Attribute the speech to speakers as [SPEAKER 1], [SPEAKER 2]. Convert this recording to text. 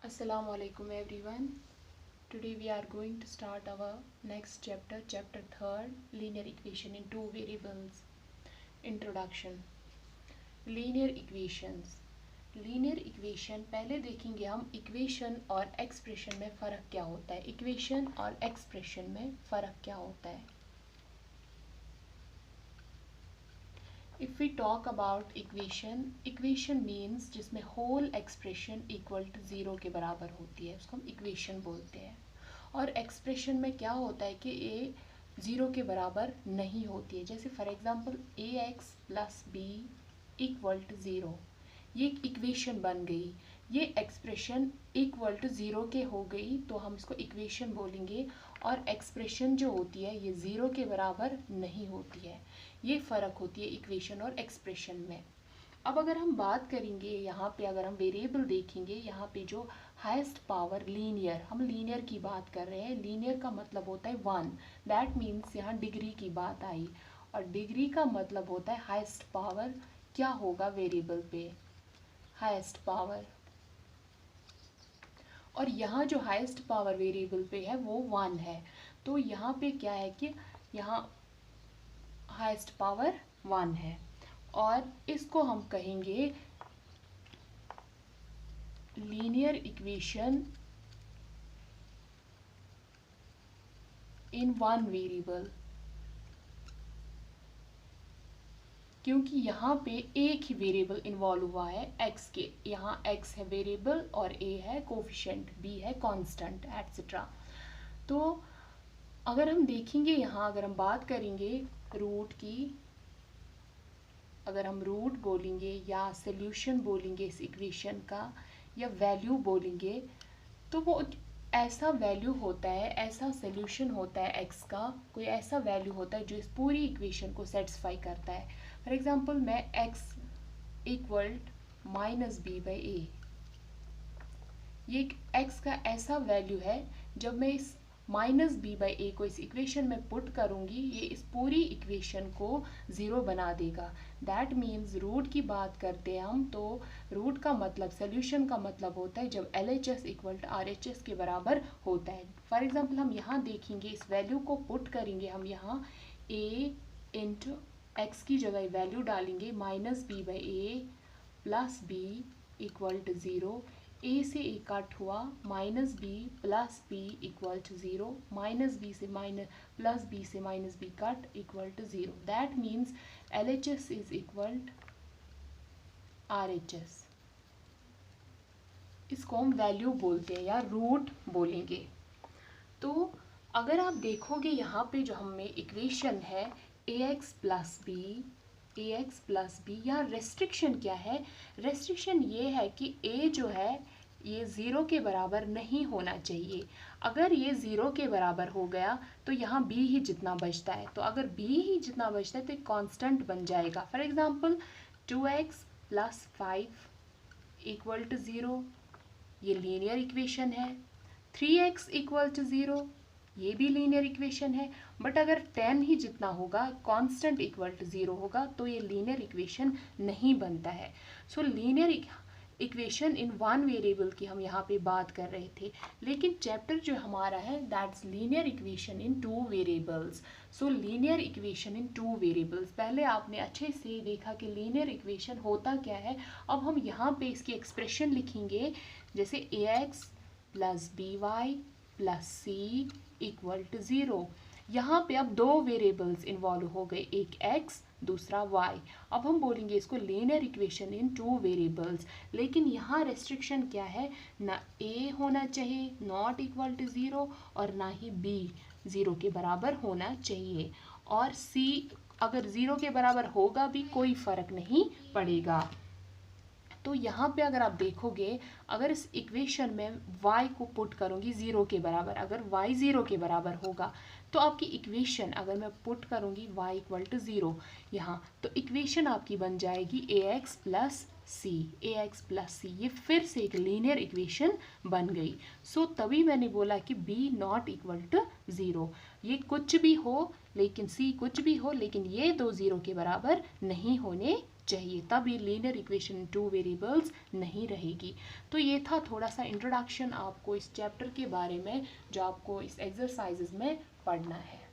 [SPEAKER 1] Assalamu alaikum everyone. Today we are going to start our next chapter, chapter 3rd, linear equation in two variables. Introduction. Linear equations. Linear equation पहले देखेंगे हम equation और expression में फ़र्क क्या होता है. इक्वेशन और एक्सप्रेशन में फ़र्क क्या होता है. If we talk about equation, equation means जिसमें whole expression equal to zero के बराबर होती है, उसको हम इक्वेशन बोलते हैं. और एक्सप्रेशन में क्या होता है कि ए ज़ीरो के बराबर नहीं होती है. जैसे for example a x plus B equal to zero, ये इक्वेशन बन गई. ये एक्सप्रेशन इक्वल टू ज़ीरो के हो गई तो हम इसको इक्वेशन बोलेंगे. और एक्सप्रेशन जो होती है ये ज़ीरो के बराबर नहीं होती है. ये फ़र्क होती है इक्वेशन और एक्सप्रेशन में. अब अगर हम बात करेंगे यहाँ पे, अगर हम वेरिएबल देखेंगे, यहाँ पे जो हाईएस्ट पावर लीनियर, हम लीनियर की बात कर रहे हैं. लीनियर का मतलब होता है 1. दैट मीन्स यहाँ डिग्री की बात आई. और डिग्री का मतलब होता है हाईएस्ट पावर क्या होगा वेरिएबल पे, हाईएस्ट पावर. और यहाँ जो हाईएस्ट पावर वेरिएबल पे है वो 1 है. तो यहाँ पे क्या है कि यहाँ हाईएस्ट पावर 1 है. और इसको हम कहेंगे linear equation in one variable, क्योंकि यहाँ पे एक ही वेरिएबल इन्वॉल्व हुआ है x के. यहाँ x है वेरिएबल और a है कोफिशिएंट, b है कांस्टेंट एटसेट्रा. तो अगर हम देखेंगे यहाँ, अगर हम बात करेंगे रूट की, अगर हम रूट बोलेंगे या सॉल्यूशन बोलेंगे इस इक्वेशन का, या वैल्यू बोलेंगे, तो वो ऐसा वैल्यू होता है, ऐसा सॉल्यूशन होता है x का, कोई ऐसा वैल्यू होता है जो इस पूरी इक्वेशन को सेटिस्फाई करता है. फॉर एग्जांपल मैं x equal minus B by A, ये x का ऐसा वैल्यू है जब मैं इस माइनस बी बाई ए को इस इक्वेशन में पुट करूंगी, ये इस पूरी इक्वेशन को ज़ीरो बना देगा. दैट मीन्स रूट की बात करते हैं हम, तो रूट का मतलब, सोल्यूशन का मतलब होता है जब LHS इक्वल टू RHS के बराबर होता है. फॉर एग्जांपल हम यहाँ देखेंगे, इस वैल्यू को पुट करेंगे हम यहाँ, a इंटू एक्स की जगह वैल्यू डालेंगे minus B by A plus B equal to zero. A से ए कट हुआ, minus B plus B equal to zero, minus B से माइनस प्लस बी से minus B cut equal to zero. That means LHS is equal RHS. इसको हम value बोलते हैं या root बोलेंगे. तो अगर आप देखोगे यहाँ पे जो हमें इक्वेशन है ax प्लस बी, या रेस्ट्रिक्शन क्या है, रेस्ट्रिक्शन ये है कि a जो है ये ज़ीरो के बराबर नहीं होना चाहिए. अगर ये ज़ीरो के बराबर हो गया तो यहाँ b ही जितना बचता है. तो अगर b ही जितना बचता है तो एक कांस्टेंट बन जाएगा. For example 2x plus 5 equal to zero, ये लीनियर इक्वेशन है. 3x इक्वल टू ज़ीरो, ये भी लीनियर इक्वेशन है. बट अगर 10 ही जितना होगा, कांस्टेंट इक्वल टू ज़ीरो होगा, तो ये लीनियर इक्वेशन नहीं बनता है. सो linear equation in one variable की हम यहाँ पे बात कर रहे थे. लेकिन चैप्टर जो हमारा है that's linear equation in two variables. So linear equation in two variables, पहले आपने अच्छे से देखा कि लीनियर इक्वेशन होता क्या है. अब हम यहाँ पे इसकी एक्सप्रेशन लिखेंगे, जैसे ax plus b y plus c equal to zero. यहाँ पे अब दो वेरिएबल्स इन्वॉल्व हो गए, एक x दूसरा y. अब हम बोलेंगे इसको linear equation in two variables. लेकिन यहाँ रेस्ट्रिक्शन क्या है, ना a होना चाहिए नॉट इक्वल टू ज़ीरो, और ना ही b ज़ीरो के बराबर होना चाहिए. और c अगर ज़ीरो के बराबर होगा भी कोई फ़र्क नहीं पड़ेगा. तो यहाँ पे अगर आप देखोगे, अगर इस इक्वेशन में y को पुट करूँगी ज़ीरो के बराबर, अगर y ज़ीरो के बराबर होगा तो आपकी इक्वेशन, अगर मैं पुट करूँगी y इक्वल टू ज़ीरो यहाँ, तो इक्वेशन आपकी बन जाएगी ax प्लस सी. ये फिर से एक लीनियर इक्वेशन बन गई. सो तभी मैंने बोला कि b not equal to zero. ये कुछ भी हो, लेकिन c कुछ भी हो, लेकिन ये दो ज़ीरो के बराबर नहीं होने चाहिए, तब ये लीनियर इक्वेशन 2 वेरिएबल्स नहीं रहेगी। तो ये था थोड़ा सा इंट्रोडक्शन आपको इस चैप्टर के बारे में जो आपको इस एक्सरसाइजेज में पढ़ना है।